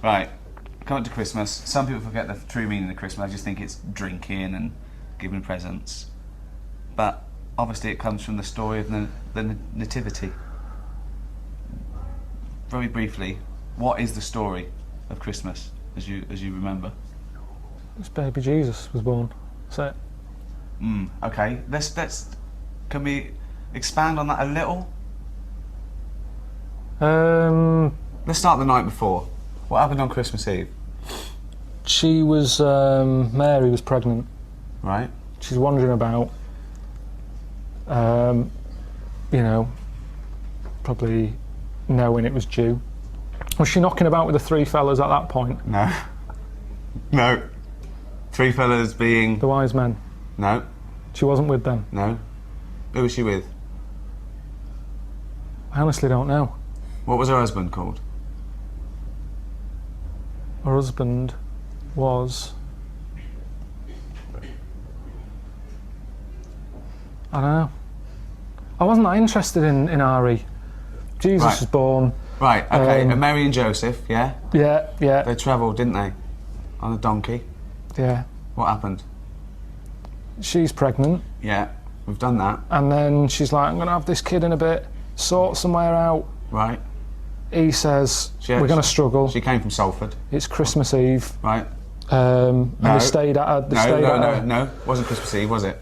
Right, come up to Christmas. Some people forget the true meaning of Christmas. I just think it's drinking and giving presents. But obviously it comes from the story of the Nativity. Very briefly, what is the story of Christmas, as you remember? It's baby Jesus was born. That's it. Okay, can we expand on that a little? Let's start the night before. What happened on Christmas Eve? She was, Mary was pregnant. Right. She's wandering about, you know, probably knowing it was due. Was she knocking about with the three fellas at that point? No. No. Three fellas being... The wise men? No. She wasn't with them? No. Who was she with? I honestly don't know. What was her husband called? Her husband was... I don't know. I wasn't that interested in Ari. Jesus was born. Right, okay. And Mary and Joseph, yeah? Yeah, yeah. They travelled, didn't they? On a donkey. Yeah. What happened? She's pregnant. Yeah, we've done that. And then she's like, I'm going to have this kid in a bit, sort somewhere out. Right. He says, we're going to struggle. She came from Salford. It's Christmas Eve. Right. And they stayed at her. No. It wasn't Christmas Eve, was it?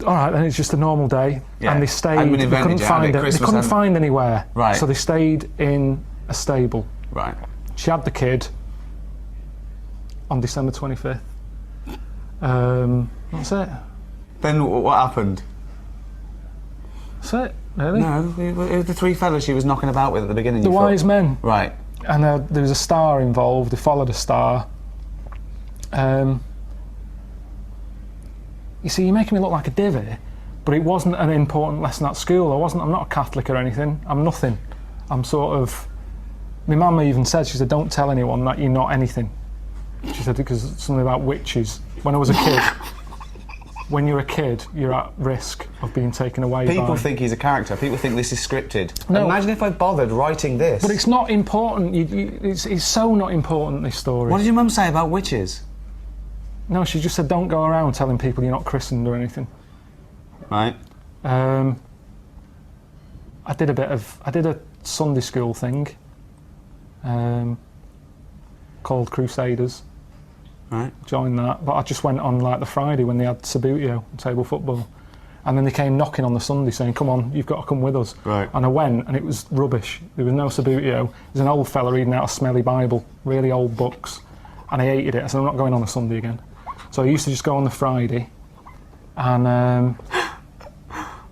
All right, then it's just a normal day. Yeah. And they stayed, they couldn't find anywhere. Right. So they stayed in a stable. Right. She had the kid on December 25th. That's it. Then what happened? That's it, really. No, it was the three fellas she was knocking about with at the beginning. The wise men. Right. And there was a star involved. They followed a star. You see, you're making me look like a divvy, but it wasn't an important lesson at school. I'm not a Catholic or anything. I'm nothing. I'm sort of... My mum even said, she said, don't tell anyone that you're not anything. She said, because something about witches. When I was a kid, when you're a kid, you're at risk of being taken away by... People think he's a character. People think this is scripted. No. Imagine if I bothered writing this. But it's not important. It's so not important, this story. What did your mum say about witches? No, she just said don't go around telling people you're not christened or anything. Right. I did a Sunday school thing called Crusaders. Right. Joined that, but I just went on like the Friday when they had Sabutio, table football. And then they came knocking on the Sunday saying, come on, you've got to come with us. Right. And I went and it was rubbish. There was no Sabutio. There's an old fella reading out a smelly Bible, really old books. And I hated it. I said, I'm not going on a Sunday again. So I used to just go on the Friday, and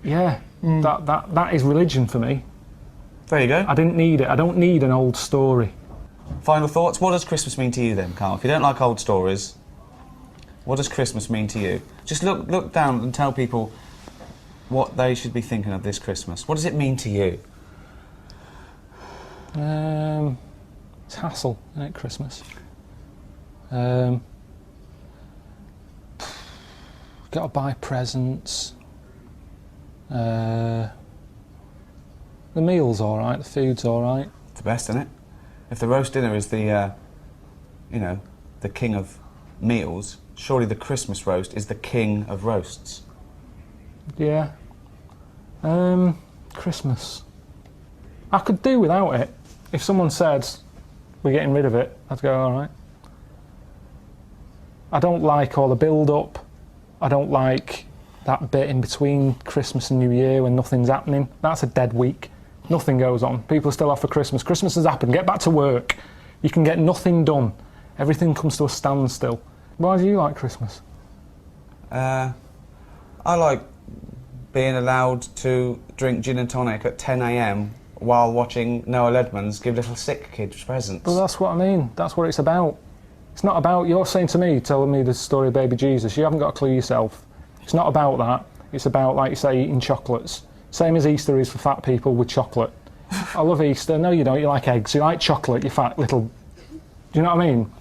that is religion for me. There you go. I didn't need it. I don't need an old story. Final thoughts? What does Christmas mean to you then, Carl? If you don't like old stories, what does Christmas mean to you? Just look down and tell people what they should be thinking of this Christmas. What does it mean to you? It's hassle, isn't it, Christmas? Got to buy presents. The meal's all right. The food's all right. It's the best, isn't it? If the roast dinner is the, the king of meals, surely the Christmas roast is the king of roasts. Yeah. Christmas. I could do without it. If someone said we're getting rid of it, I'd go all right. I don't like all the build-up. I don't like that bit in between Christmas and New Year when nothing's happening. That's a dead week. Nothing goes on. People are still off for Christmas. Christmas has happened. Get back to work. You can get nothing done. Everything comes to a standstill. Why do you like Christmas? I like being allowed to drink gin and tonic at 10 a.m. while watching Noah Ledman's give little sick kids presents. But that's what I mean. That's what it's about. It's not about, you're saying to me, telling me the story of baby Jesus, you haven't got a clue yourself. It's not about that. It's about, like you say, eating chocolates. Same as Easter is for fat people with chocolate. I love Easter. No, you don't. You like eggs. You like chocolate, you fat little... Do you know what I mean?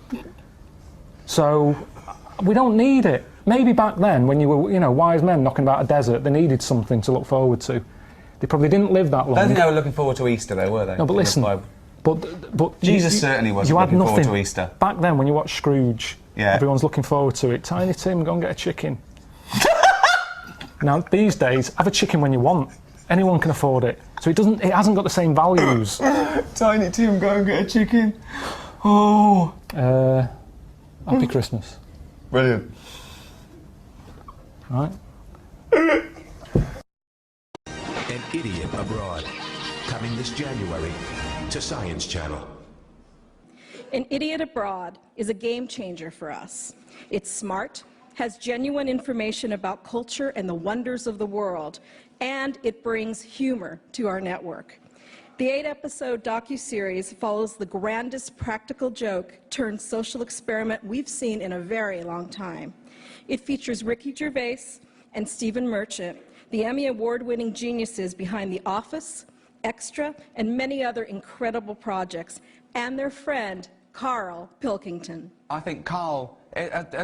So, we don't need it. Maybe back then, when you were, wise men knocking about a desert, they needed something to look forward to. They probably didn't live that long. I don't think they were looking forward to Easter, though, were they? No, but listen. But Jesus certainly wasn't you had looking forward nothing. to Easter. Back then, when you watch Scrooge, Yeah. everyone's looking forward to it. Tiny Tim, go and get a chicken. Now, these days, have a chicken when you want. Anyone can afford it. So it hasn't got the same values. Tiny Tim, go and get a chicken. Oh. Happy Christmas. Brilliant. Right. An Idiot Abroad, coming this January to Science Channel. An Idiot Abroad is a game changer for us. It's smart, has genuine information about culture and the wonders of the world, and it brings humor to our network. The 8-episode docuseries follows the grandest practical joke turned social experiment we've seen in a very long time. It features Ricky Gervais and Stephen Merchant, the Emmy Award-winning geniuses behind The Office, Extra, and many other incredible projects, and their friend, Karl Pilkington. I think Karl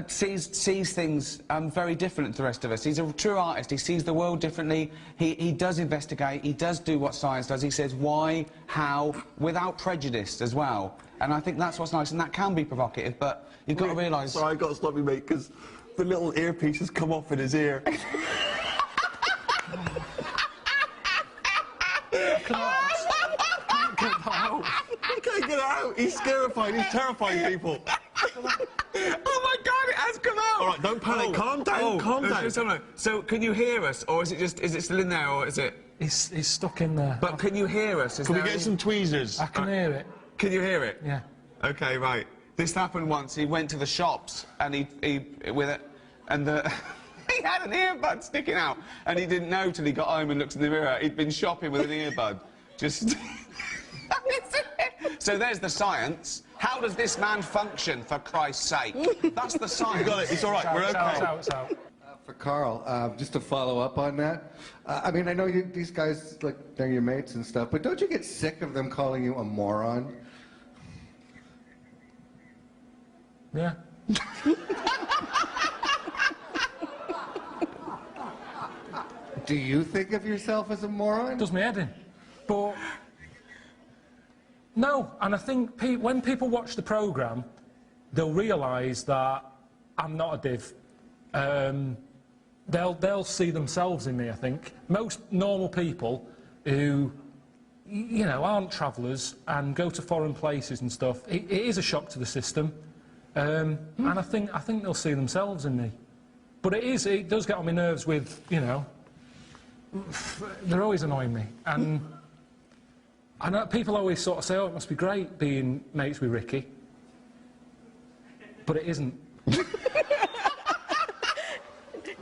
sees things very different to the rest of us. He's a true artist. He sees the world differently. He does investigate. He does do what science does. He says why, how, without prejudice as well. And I think that's what's nice, and that can be provocative, but you've got to realise... Sorry, I've got to stop you, mate, because the little earpiece has come off in his ear. He can't get it out. He's scarified. He's terrifying people. Oh my God, it has come out! All right, don't panic. Calm down. Calm down. So, can you hear us, or is it still in there, or is it? He's stuck in there. But can you hear us? Can we get some tweezers? I can hear it. Can you hear it? Yeah. Okay, right. This happened once. He went to the shops, and he with it, and he had an earbud sticking out, and he didn't know till he got home and looked in the mirror. He'd been shopping with an earbud. Just. So there's the science. How does this man function, for Christ's sake? That's the science. You got it. It's all right. We're okay. It's out. For Karl, just to follow up on that, I mean, I know these guys, like, they're your mates and stuff, but don't you get sick of them calling you a moron? Yeah. Do you think of yourself as a moron? Does my head in. But no, and I think when people watch the programme, they'll realise that I'm not a div. They'll see themselves in me, I think. Most normal people who, you know, aren't travellers and go to foreign places and stuff, it is a shock to the system. And I think they'll see themselves in me. But it does get on my nerves with, you know, they're always annoying me. And I know people always sort of say, oh, it must be great being mates with Ricky. But it isn't.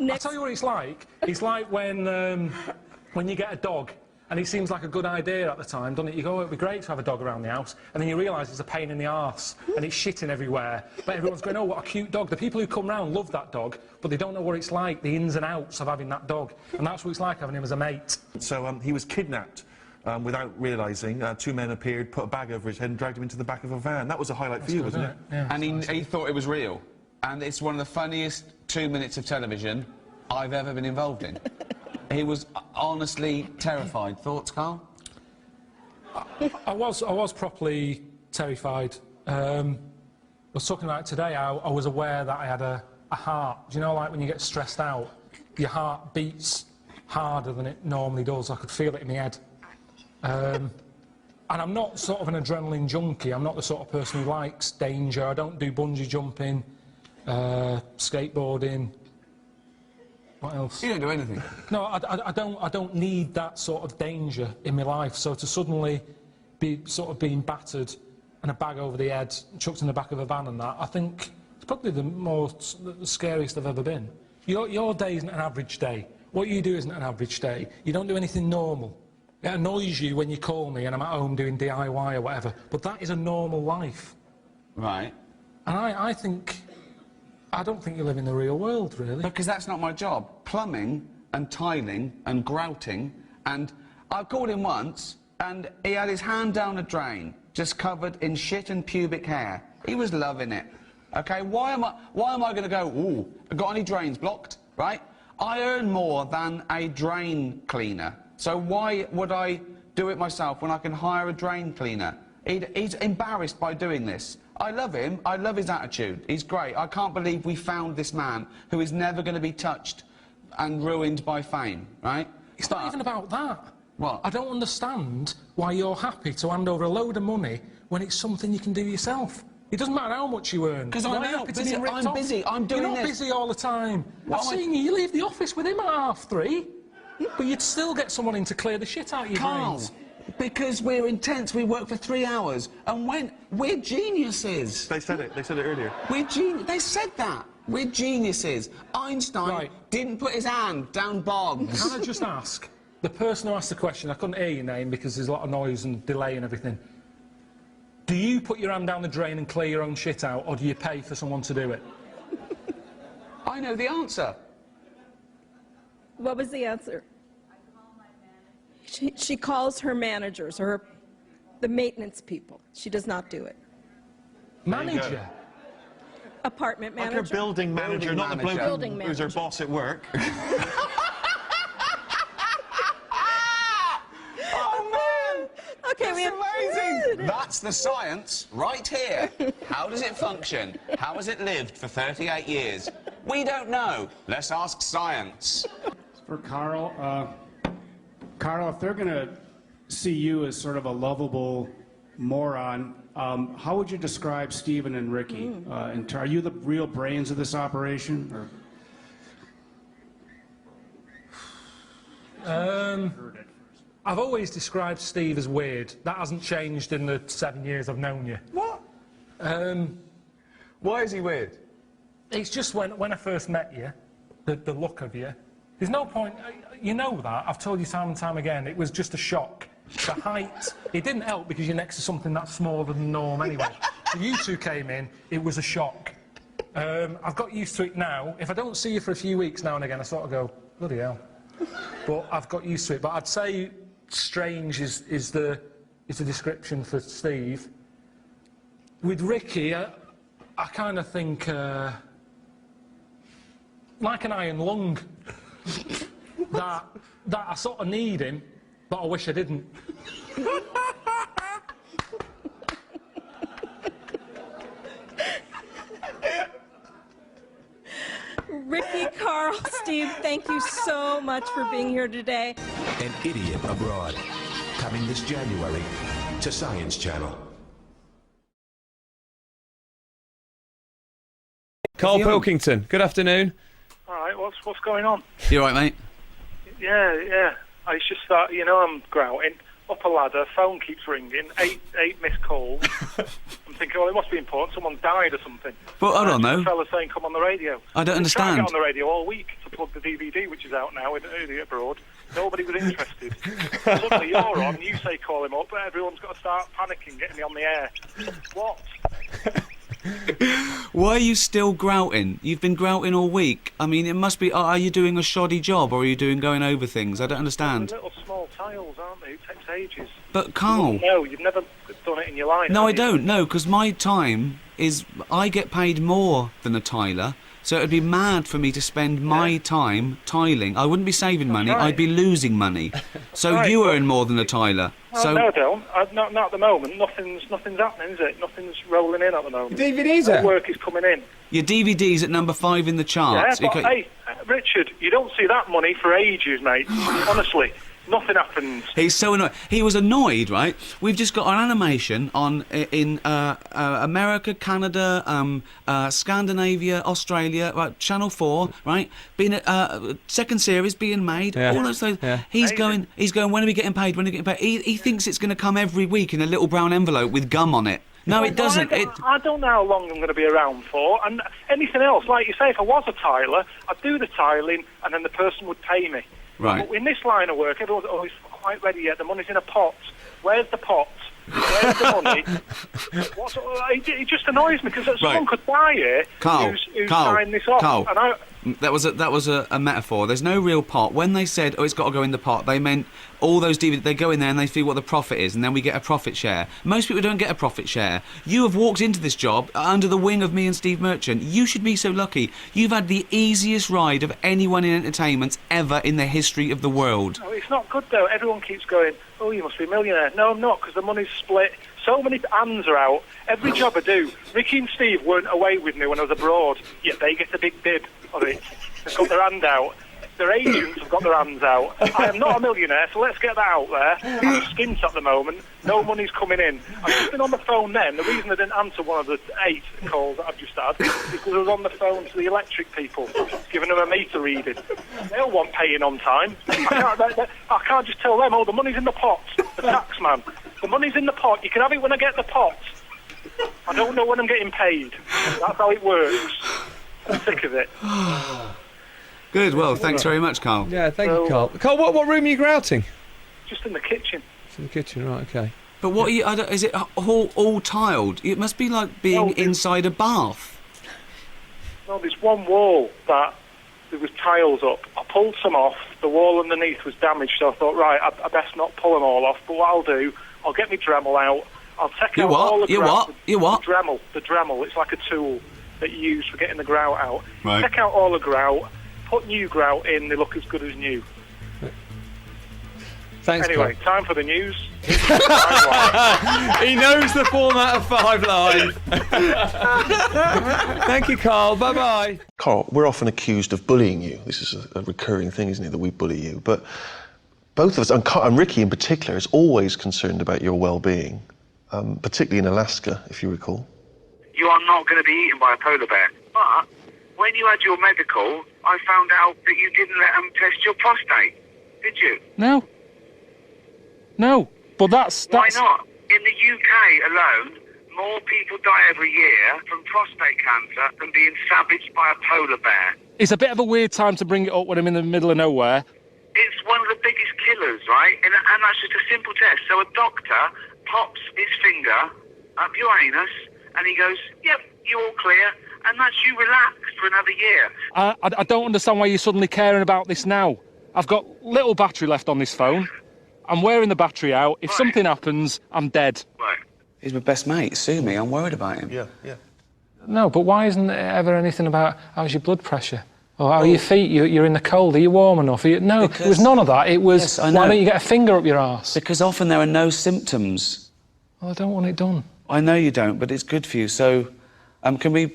I'll tell you what it's like. It's like when you get a dog and it seems like a good idea at the time, doesn't it? You go, oh, it'd be great to have a dog around the house, and then you realise it's a pain in the arse and it's shitting everywhere. But everyone's going, oh, what a cute dog. The people who come round love that dog, but they don't know what it's like, the ins and outs of having that dog. And that's what it's like having him as a mate. So he was kidnapped without realising. Two men appeared, put a bag over his head and dragged him into the back of a van. That was a highlight for you, wasn't it? Yeah, and he thought it was real. And it's one of the funniest 2 minutes of television I've ever been involved in. He was honestly terrified. Thoughts, Karl? I was properly terrified. I was talking about it today. I was aware that I had a heart. Do you know, like when you get stressed out, your heart beats harder than it normally does. I could feel it in my head. And I'm not sort of an adrenaline junkie. I'm not the sort of person who likes danger. I don't do bungee jumping, skateboarding. What else? You don't do anything. No, I don't need that sort of danger in my life. So to suddenly be sort of being battered and a bag over the head, chucked in the back of a van and that, I think it's probably the scariest I've ever been. Your day isn't an average day. What you do isn't an average day. You don't do anything normal. It annoys you when you call me and I'm at home doing DIY or whatever, but that is a normal life. Right. And I don't think you live in the real world, really. Because that's not my job. Plumbing and tiling and grouting, and I called him once and he had his hand down a drain, just covered in shit and pubic hair. He was loving it. Okay, why am I going to go, ooh, got any drains blocked, right? I earn more than a drain cleaner, so why would I do it myself when I can hire a drain cleaner? He's embarrassed by doing this. I love him. I love his attitude. He's great. I can't believe we found this man who is never going to be touched and ruined by fame, right? It's not even about that. What? I don't understand why you're happy to hand over a load of money when it's something you can do yourself. It doesn't matter how much you earn. Because I'm You're busy. I'm busy. I'm doing You're not this. busy all the time. I've seen you. You leave the office with him at 3:30, but you'd still get someone in to clear the shit out of your brains. Because we're intense. We work for 3 hours, and we're geniuses. They said it earlier. They said that. We're geniuses. Einstein didn't put his hand down Boggs. Can I just ask, the person who asked the question, I couldn't hear your name because there's a lot of noise and delay and everything. Do you put your hand down the drain and clear your own shit out, or do you pay for someone to do it? I know the answer. What was the answer? She calls her managers, or the maintenance people. She does not do it. Manager? Apartment Like manager. her building manager, not the bloke Building who's her manager. boss at work. Okay, we have Amazing! That's the science right here. How does it function? How has it lived for 38 years? We don't know. Let's ask science. For Carl, Carl, if they're going to see you as sort of a lovable moron, how would you describe Stephen and Ricky? Are you the real brains of this operation? Or? I've always described Steve as weird. That hasn't changed in the 7 years I've known you. What? Why is he weird? It's just when I first met you, the look of you. There's no point, you know that, I've told you time and time again, it was just a shock. The height, it didn't help because you're next to something that's smaller than the norm anyway. So you two came in, it was a shock. I've got used to it now. If I don't see you for a few weeks now and again, I sort of go, bloody hell. But I've got used to it. But I'd say strange is the description for Steve. With Ricky, I kind of think like an iron lung. that I sort of need him, but I wish I didn't. Ricky, Carl, Steve, thank you so much for being here today. An Idiot Abroad. Coming this January to Science Channel. Karl Pilkington, good afternoon. All right, what's going on? You all right, mate? Yeah. I just thought, I'm grouting. Up a ladder, phone keeps ringing, eight missed calls. I'm thinking, well, it must be important. Someone died or something. Well, hold on, though. A fella saying, come on the radio. I don't Trying understand. to get on the radio all week to plug the DVD, which is out now in Idiot Abroad. Nobody was interested. Suddenly you're on, you say call him up, but everyone's got to start panicking, getting me on the air. What? Why are you still grouting? You've been grouting all week. I mean, it must be... Are you doing a shoddy job, or are you going over things? I don't understand. They're little small tiles, aren't they? It takes ages. But, Karl... No, you've never done it in your life. No, have I you? don't. No, because my time is... I get paid more than a tiler, so it'd be mad for me to spend my time tiling. I wouldn't be saving money, right. I'd be losing money. So Right, you well- earn more than a tiler. Well, So no, I don't. Not at the moment. Nothing's happening, is it? Nothing's rolling in at the moment. DVDs No are. work is coming in. your DVD's at number 5 in the Yeah, charts. but hey, Richard, you don't see that money for ages, mate. Honestly, nothing happens. He's so annoyed. He was annoyed, right? We've just got an animation on in America, Canada, Scandinavia, Australia, right? Channel 4, right? Being second series being made. Yeah. All those things. Yeah. He's Amazing. going. When are we getting paid? When are we getting paid? He thinks it's going to come every week in a little brown envelope with gum on it. No, it doesn't. I don't know how long I'm going to be around for. And anything else, like you say, if I was a tiler, I'd do the tiling, and then the person would pay me. Right. But in this line of work, everyone's always quite ready yet. The money's in a pot. Where's the pot? Where's the money? It just annoys me because someone could buy it Karl, who's signed this off. Karl. And That was a metaphor. There's no real pot. When they said, "Oh, it's got to go in the pot," they meant all those DVDs. They go in there and they feel what the profit is, and then we get a profit share. Most people don't get a profit share. You have walked into this job under the wing of me and Steve Merchant. You should be so lucky. You've had the easiest ride of anyone in entertainment ever in the history of the world. it's not good, though. Everyone keeps going, oh, you must be a millionaire. No, I'm not, because the money's split So many hands are out. Every job I do. Ricky and Steve weren't away with me when I was abroad, yet they get a big bib of it. They've got their hand out. Their agents have got their hands out. I am not a millionaire, so let's get that out there. I'm skint at the moment. No money's coming in. I've just been on the phone then. The reason I didn't answer one of the 8 calls that I've just had is because I was on the phone to the electric people, giving them a meter reading. They all want paying on time. I can't just tell them, oh, the money's in the pot. The tax man. The money's in the pot. You can have it when I get the pot. I don't know when I'm getting paid. That's how it works. I'm sick of it. Good, well, thanks very much, Carl. Yeah, thank you, Carl. Carl, what room are you grouting? Just in the kitchen. It's in the kitchen, right, okay. But what are you, is it all tiled? It must be like being inside a bath. No, there's one wall that there was tiles up. I pulled some off. The wall underneath was damaged, so I thought, right, I best not pull them all off. But what I'll do, I'll get my Dremel out. I'll take out all the grout. You what? The Dremel. It's like a tool that you use for getting the grout out. Right. Take out all the grout. Put new grout in, they look as good as new. Thanks, anyway, Carl. time for the news. He knows the format of 5 Live. Thank you, Carl. Bye-bye. Carl, we're often accused of bullying you. This is a recurring thing, isn't it, that we bully you? But both of us, and Ricky in particular, is always concerned about your well-being, particularly in Alaska, if you recall. You are not going to be eaten by a polar bear. But when you had your medical, I found out that you didn't let them test your prostate. Did you? No. No. But that's... Why not? In the UK alone, more people die every year from prostate cancer than being savaged by a polar bear. It's a bit of a weird time to bring it up when I'm in the middle of nowhere. It's one of the biggest killers, right? And that's just a simple test. So a doctor pops his finger up your anus and he goes, yep, you're all clear. And that's you relaxed for another year. I don't understand why you're suddenly caring about this now. I've got little battery left on this phone. I'm wearing the battery out. If something happens, I'm dead. Right. He's my best mate. Sue me. I'm worried about him. Yeah. No, but why isn't there ever anything about how's your blood pressure? Or how are your feet? You're in the cold. Are you warm enough? No, it was none of that. It was, yes, I know. why don't you get a finger up your arse? Because often there are no symptoms. Well, I don't want it done. I know you don't, but it's good for you. So, can we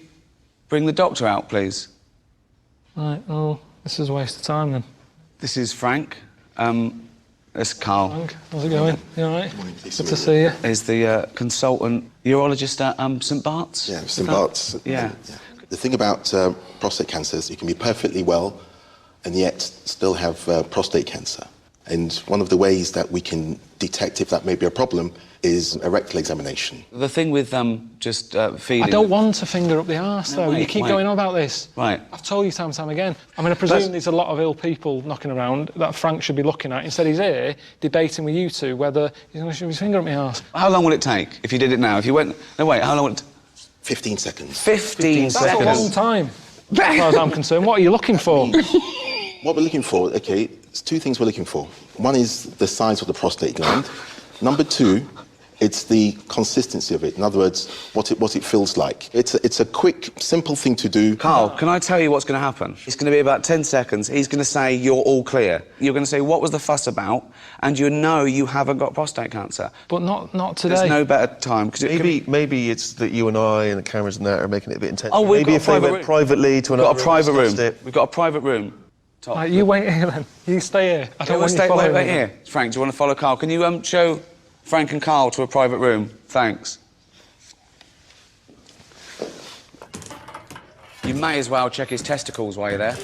bring the doctor out, please? Right, well, this is a waste of time then. This is Frank. This is Carl. Frank, how's it going? You all right? Good to see you. Is the consultant urologist at St Bart's? Yeah, St Bart's. Yeah. The thing about prostate cancer is you can be perfectly well and yet still have prostate cancer. And one of the ways that we can detect if that may be a problem is a rectal examination. The thing with just feeling... I don't want a finger up the arse, though. Wait, you keep going on about this. Right. I've told you time and time again. I mean, I presume there's a lot of ill people knocking around that Frank should be looking at. Instead, he's here debating with you two whether he's going to shove his finger up my arse. How long will it take if you did it now? If you went... No, wait, how long would it... 15 seconds. 15 That's seconds? a long time, as far as I'm concerned. What are you looking for? What we're looking for, OK, there's 2 things we're looking for. One is the size of the prostate gland. Number 2, it's the consistency of it. In other words, what it feels like. It's a quick, simple thing to do. Carl, can I tell you what's going to happen? It's going to be about 10 seconds. He's going to say, you're all clear. You're going to say, what was the fuss about? And you know you haven't got prostate cancer. But not today. There's no better time. Maybe it's that you and I and the cameras and that are making it a bit intense. Oh, maybe if they went privately to another We've got a private room. it. We've got a private room. Right, you wait here then. You stay here. I don't want you following Wait me. here. Frank, do you want to follow Carl? Can you show Frank and Carl to a private room? Thanks. You may as well check his testicles while you're there.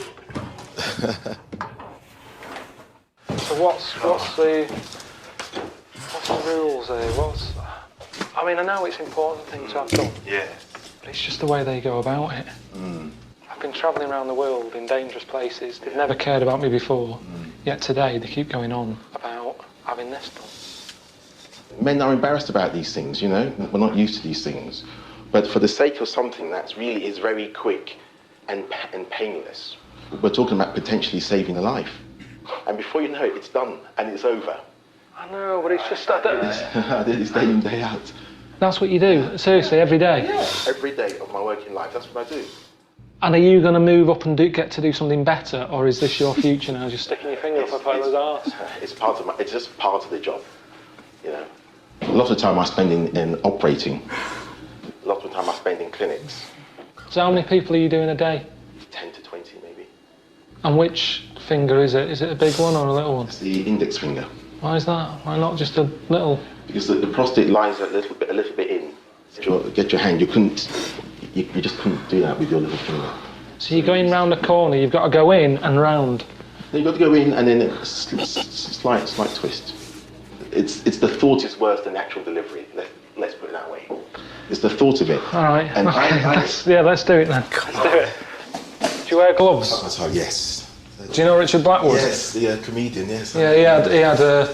So what's the rules here? I mean, I know it's an important thing to have done. Yeah. But it's just the way they go about it. I've been travelling around the world in dangerous places. They've never cared about me before. Yet today they keep going on about having this done. Men are embarrassed about these things, you know. We're not used to these things. But for the sake of something that really is very quick and painless, we're talking about potentially saving a life. And before you know it, it's done and it's over. I know, but it's just It's day in, day out. That's what you do, seriously, every day? Yeah. Every day of my working life, that's what I do. And are you going to move up and get to do something better, or is this your future now, just sticking your finger up a fella's arse? It's just part of the job, you know. A lot of time I spend in operating. A lot of time I spend in clinics. So how many people are you doing a day? 10 to 20 maybe. And which finger is it? Is it a big one or a little one? It's the index finger. Why is that? Why not just a little? Because the prostate lies a little bit in. Get your hand. You just couldn't do that with your little finger. So you're going round a corner. You've got to go in and round. You've got to go in and then a slight twist. It's the thought is worse than the actual delivery. Let's put it that way. It's the thought of it. All right. And okay. Let's do it then. Let's do it. Do you wear gloves? Oh, yes. Do you know Richard Blackwood? Yes, the comedian. Yes. Yeah, he had a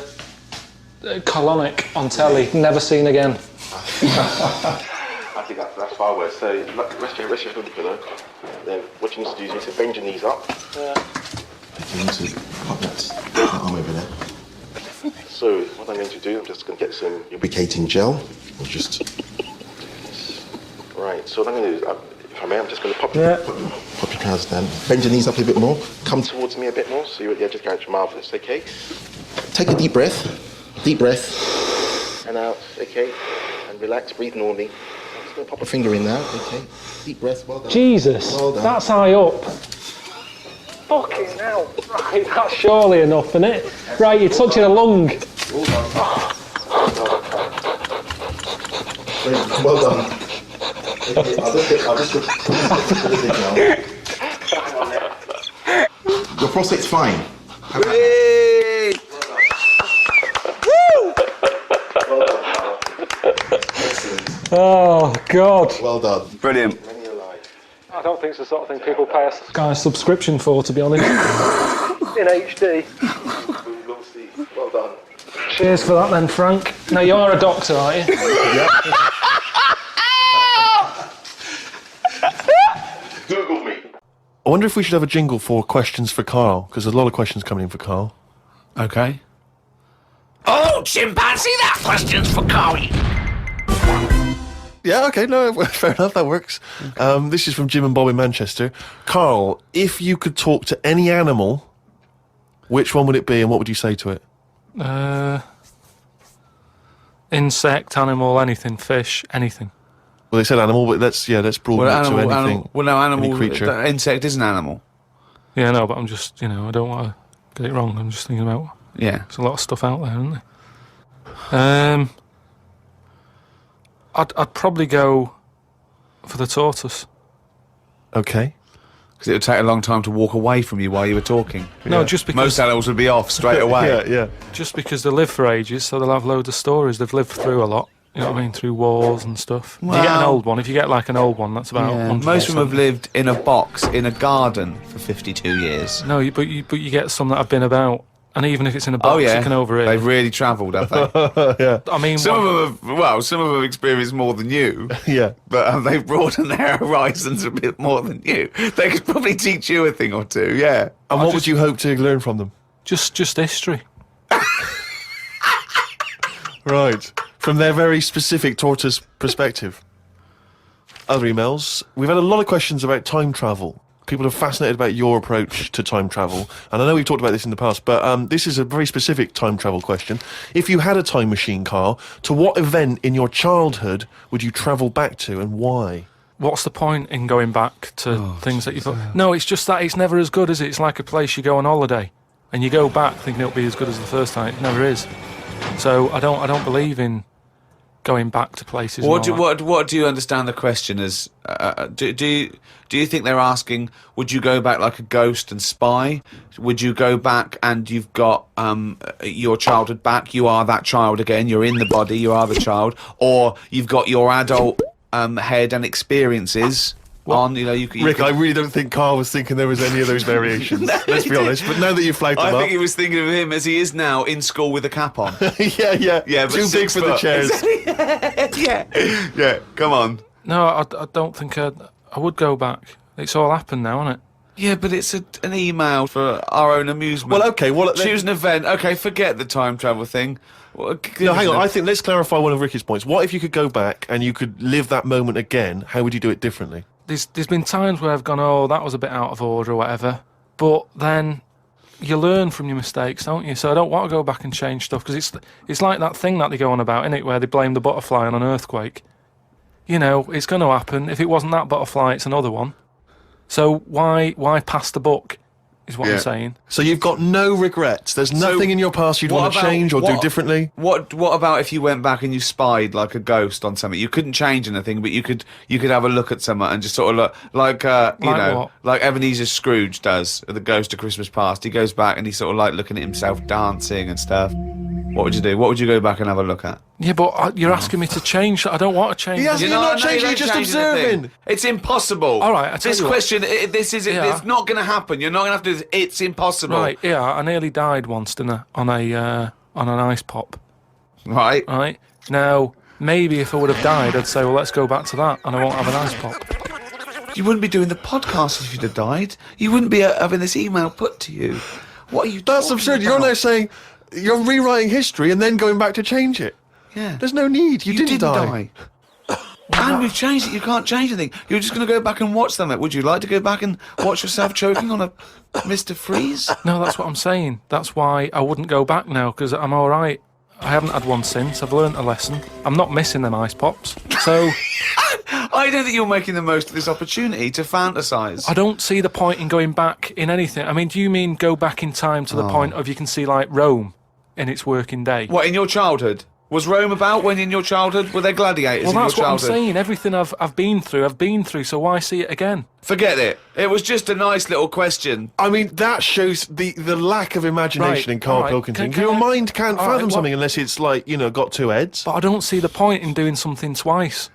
colonic on telly. Never seen again. I think that's far worse. So rest your shoulder pillow. Then what you need to do is you need to bend your knees up. Yeah. You need to pop that arm over there. So what I'm going to do, I'm just going to get some lubricating gel. Right. So what I'm going to do is, if I may, I'm just going to pop your trousers down. Bend your knees up a bit more. Come towards me a bit more. So you're just going to marvellous. Okay. Take a deep breath. Deep breath. And out. Okay. And relax. Breathe normally. I'm just going to pop a finger in now. Okay. Deep breath. Well done. Jesus. Well done. That's high up. Fucking hell. Right, that's surely enough, isn't it? Right, you're touching a lung. Well done. Well done. Okay, I'll just your prostate's fine. Hey! Well done. Excellent. Oh, God. Well done. Brilliant. I don't think it's the sort of thing people pay a subscription for, to be honest. In HD. We'll see. Well done. Cheers for that then, Frank. Now, you are a doctor, aren't you? Yep. Google me. I wonder if we should have a jingle for questions for Carl, because there's a lot of questions coming in for Carl. Okay. Oh, chimpanzee, that question's for Carl. Yeah, okay, no, fair enough, that works. This is from Jim and Bob in Manchester. Carl, if you could talk to any animal, which one would it be and what would you say to it? Insect, animal, anything, fish, anything. Well, they said animal, but let's broaden it to anything. Animal, any creature. Insect is an animal. Yeah, no, but I'm just, I don't want to get it wrong. I'm just thinking about, there's a lot of stuff out there, isn't there? I'd probably go for the tortoise. Okay. Because it would take a long time to walk away from you while you were talking. No, just because... Most animals would be off straight away. Yeah. Just because they live for ages, so they'll have loads of stories. They've lived through a lot. You know what I mean? Through wars and stuff. Well, you get an old one. If you get like an old one, that's about 100 most of them have lived in a box in a garden for 52 years. No, but you get some that have been about, and even if it's in a box, you can overeat. They've really travelled, have they? Yeah. I mean, some of them have experienced more than you. Yeah. But they've broadened their horizons a bit more than you. They could probably teach you a thing or two. Yeah. And what would you hope to learn from them? Just history. Right. From their very specific tortoise perspective. Other emails. We've had a lot of questions about time travel. People are fascinated about your approach to time travel. And I know we've talked about this in the past, but this is a very specific time travel question. If you had a time machine, Carl, to what event in your childhood would you travel back to and why? What's the point in going back to things that you thought... No, it's just that it's never as good, is it? It's like a place you go on holiday and you go back thinking it'll be as good as the first time. It never is. So I don't believe in going back to places. What do you understand the question as? Do you think they're asking, would you go back like a ghost and spy? Would you go back and you've got your childhood back? You are that child again. You're in the body. You are the child, or you've got your adult head and experiences. Rick, I really don't think Carl was thinking there was any of those variations. Let's be honest. But now that you've flagged them up, I think he was thinking of him as he is now in school with a cap on. yeah. But too big for the chairs. yeah. Come on. No, I don't think I would go back. It's all happened now, isn't it? Yeah, but it's an email for our own amusement. Well, okay. Choose an event. Okay, forget the time travel thing. No, hang on. I think let's clarify one of Ricky's points. What if you could go back and you could live that moment again? How would you do it differently? There's been times where I've gone, oh, that was a bit out of order or whatever. But then you learn from your mistakes, don't you? So I don't want to go back and change stuff, because it's like that thing that they go on about, innit, where they blame the butterfly on an earthquake. You know, it's going to happen. If it wasn't that butterfly, it's another one. So why pass the buck, is what I'm saying. So you've got no regrets. There's nothing in your past you'd want to change or do differently? What about if you went back and you spied like a ghost on something? You couldn't change anything, but you could have a look at someone and just sort of look like what? like Ebenezer Scrooge does at the Ghost of Christmas Past. He goes back and he's sort of like looking at himself dancing and stuff. What would you do? What would you go back and have a look at? Yeah, but you're asking me to change. I don't want to change. You're not changing, you're just observing. It's impossible. All right, I tell this you what. question, it's not going to happen. You're not going to have to do this. It's impossible. Right, yeah, I nearly died once, didn't I, on an ice pop. Right. Right. Now, maybe if I would have died, I'd say, well, let's go back to that, and I won't have an ice pop. You wouldn't be doing the podcast if you'd have died. You wouldn't be having this email put to you. What are you That's absurd. You're now saying you're rewriting history and then going back to change it. Yeah. There's no need. You didn't die. And we've changed it. You can't change anything. You're just going to go back and watch them. Would you like to go back and watch yourself choking on a Mr. Freeze? No, that's what I'm saying. That's why I wouldn't go back now, because I'm all right. I haven't had one since. I've learnt a lesson. I'm not missing them ice pops. So I don't think you're making the most of this opportunity to fantasise. I don't see the point in going back in anything. I mean, do you mean go back in time to the point of you can see, like, Rome in its working day? What, in your childhood? Was Rome about when in your childhood? Were there gladiators in your childhood? Well, that's what I'm saying. Everything I've been through, so why see it again? Forget it. It was just a nice little question. I mean, that shows the lack of imagination in Karl Pilkington. Your mind can't fathom something unless it's, like, got two heads. But I don't see the point in doing something twice.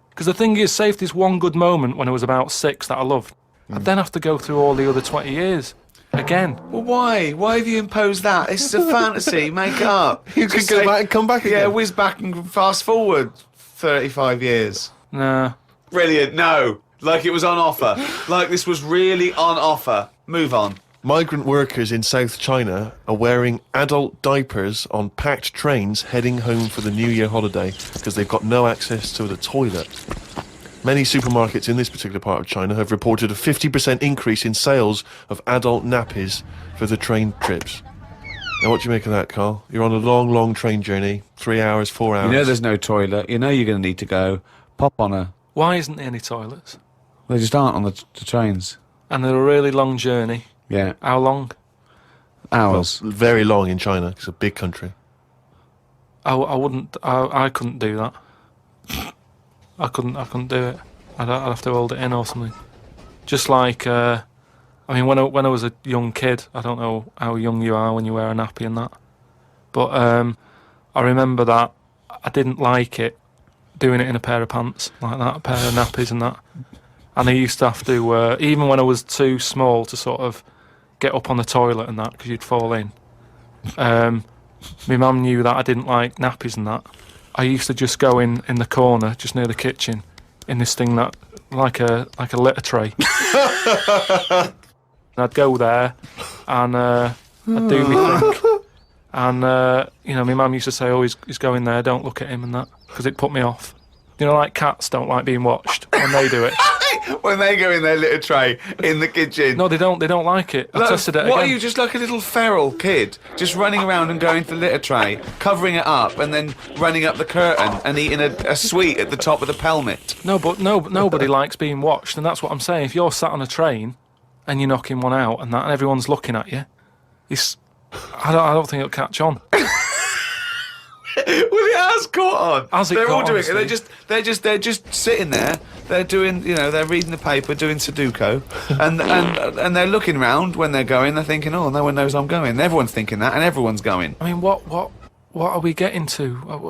Because the thing is, say if there's one good moment when I was about 6 that I loved, I'd then have to go through all the other 20 years. Again. Well, why? Why have you imposed that? It's a fantasy. Make it up. You could go back and come back again. Yeah, whiz back and fast forward 35 years. Nah. Brilliant. No. Like it was on offer. Like this was really on offer. Move on. Migrant workers in South China are wearing adult diapers on packed trains heading home for the New Year holiday because they've got no access to the toilet. Many supermarkets in this particular part of China have reported a 50% increase in sales of adult nappies for the train trips. Now, what do you make of that, Carl? You're on a long, long train journey, 3 hours, 4 hours. You know there's no toilet. You know you're going to need to go. Pop on a... Why isn't there any toilets? They just aren't on the trains. And they're a really long journey. Yeah. How long? Hours. Well, very long in China. It's a big country. I couldn't do that. I couldn't do it. I'd have to hold it in or something. Just like, I mean, when I was a young kid, I don't know how young you are when you wear a nappy and that, but I remember that I didn't like it, doing it in a pair of pants like that, a pair of nappies and that. And I used to have to, even when I was too small to sort of get up on the toilet and that, because you'd fall in. My mum knew that I didn't like nappies and that. I used to just go in the corner, just near the kitchen, in this thing that, like a litter tray. And I'd go there, and I'd do my thing. And, my mum used to say, oh, he's going there, don't look at him and that, because it put me off. You know, like cats don't like being watched when they do it. When they go in their litter tray in the kitchen. No, they don't like it. I tested it again. What are you, just like a little feral kid? Just running around and going to the litter tray, covering it up, and then running up the curtain and eating a sweet at the top of the pelmet? No, but nobody likes being watched, and that's what I'm saying. If you're sat on a train and you're knocking one out and that, and everyone's looking at you, I don't think it'll catch on. Well, it has caught on. They're all doing it. They're just sitting there. They're doing, they're reading the paper, doing Sudoku, and they're looking round when they're going. They're thinking, oh, no one knows I'm going. Everyone's thinking that, and everyone's going. I mean, what are we getting to?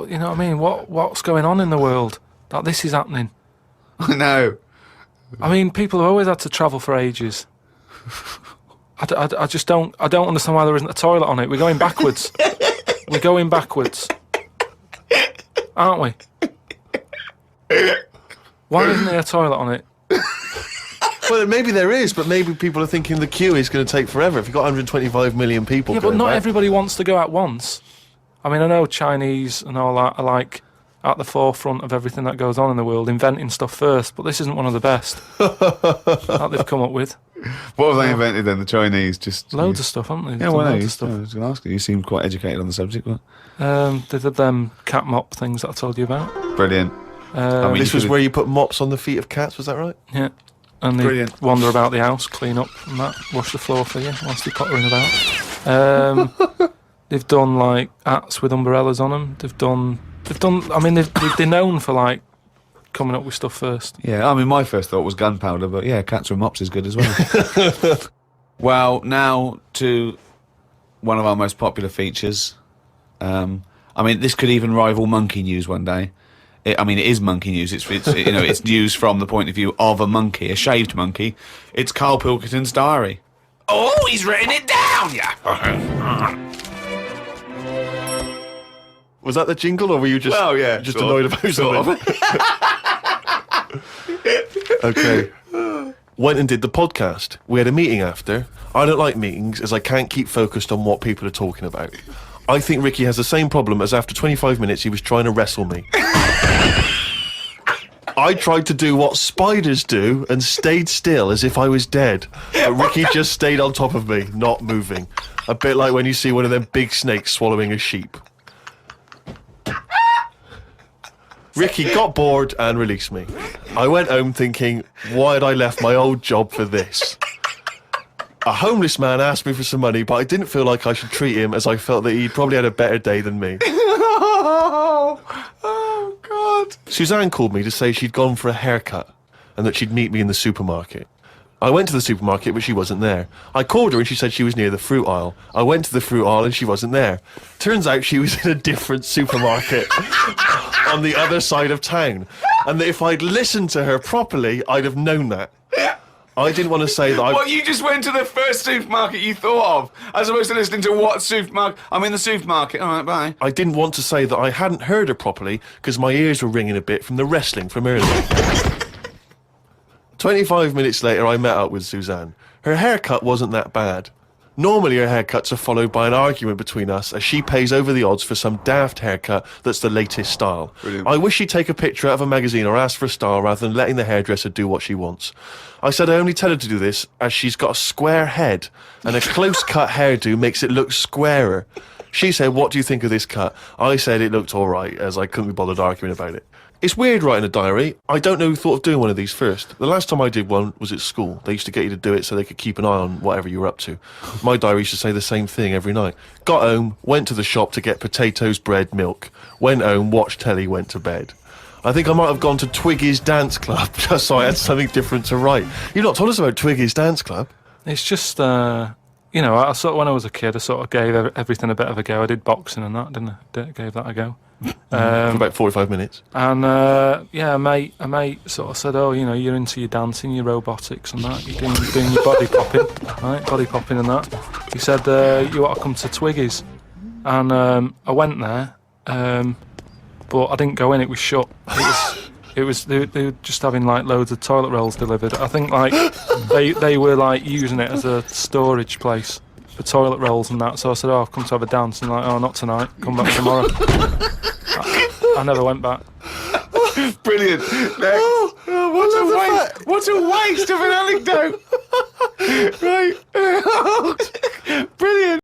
You know what I mean? What's going on in the world that this is happening? I know. I mean, people have always had to travel for ages. I just don't understand why there isn't a toilet on it. We're going backwards. We're going backwards. Aren't we? Why isn't there a toilet on it? Well, maybe there is, but maybe people are thinking the queue is going to take forever. If you've got 125 million people Yeah, but not everybody wants to go at once. I mean, I know Chinese and all that are like at the forefront of everything that goes on in the world, inventing stuff first, but this isn't one of the best that they've come up with. What have they invented then? The Chinese just Loads of stuff, haven't they? Yeah, They've well, done I loads of was stuff. going to ask you. You seem quite educated on the subject. But... They did them cat mop things that I told you about. Brilliant. I mean, this was where you put mops on the feet of cats, was that right? Yeah. And they Brilliant. wander about the house, clean up and that, wash the floor for you whilst they're pottering about. They've done like hats with umbrellas on them. They've done. I mean, they're known for like coming up with stuff first. Yeah, I mean, my first thought was gunpowder, but yeah, cats with mops is good as well. Well, now to one of our most popular features. I mean, this could even rival monkey news one day. It is monkey news. It's it's news from the point of view of a monkey, a shaved monkey. It's Karl Pilkington's diary. Oh, he's written it down, yeah. Was that the jingle, or were you just just annoyed about something? Okay. Went and did the podcast. We had a meeting after. I don't like meetings as I can't keep focused on what people are talking about. I think Ricky has the same problem as after 25 minutes he was trying to wrestle me. I tried to do what spiders do and stayed still as if I was dead. But Ricky just stayed on top of me, not moving. A bit like when you see one of them big snakes swallowing a sheep. Ricky got bored and released me. I went home thinking, why had I left my old job for this? A homeless man asked me for some money, but I didn't feel like I should treat him as I felt that he'd probably had a better day than me. Oh, God. Suzanne called me to say she'd gone for a haircut and that she'd meet me in the supermarket. I went to the supermarket, but she wasn't there. I called her and she said she was near the fruit aisle. I went to the fruit aisle and she wasn't there. Turns out she was in a different supermarket on the other side of town. And that if I'd listened to her properly, I'd have known that. I didn't want to say that What, you just went to the first supermarket you thought of, as opposed to listening to what supermarket? I'm in the supermarket. All right, bye. I didn't want to say that I hadn't heard her properly because my ears were ringing a bit from the wrestling from earlier. 25 minutes later, I met up with Suzanne. Her haircut wasn't that bad. Normally, her haircuts are followed by an argument between us as she pays over the odds for some daft haircut that's the latest style. Brilliant. I wish she'd take a picture out of a magazine or ask for a style rather than letting the hairdresser do what she wants. I said I only tell her to do this as she's got a square head and a close-cut hairdo makes it look squarer. She said, what do you think of this cut? I said it looked all right, as I couldn't be bothered arguing about it. It's weird writing a diary. I don't know who thought of doing one of these first. The last time I did one was at school. They used to get you to do it so they could keep an eye on whatever you were up to. My diary used to say the same thing every night. Got home, went to the shop to get potatoes, bread, milk. Went home, watched telly, went to bed. I think I might have gone to Twiggy's Dance Club just so I had something different to write. You've not told us about Twiggy's Dance Club. It's just, I sort of, when I was a kid, I sort of gave everything a bit of a go. I did boxing and that, didn't I? Gave that a go. For about 45 minutes. And a mate sort of said, oh, you're into your dancing, your robotics and that, you're doing your body popping, right? Body popping and that. He said, you ought to come to Twiggy's. And I went there, but I didn't go in, it was shut. They were just having like loads of toilet rolls delivered. I think like they were like using it as a storage place for toilet rolls and that. So I said, oh, I've come to have a dance. And like, oh, not tonight. Come back tomorrow. I never went back. Brilliant. Next. What a waste of an anecdote. Right. Brilliant.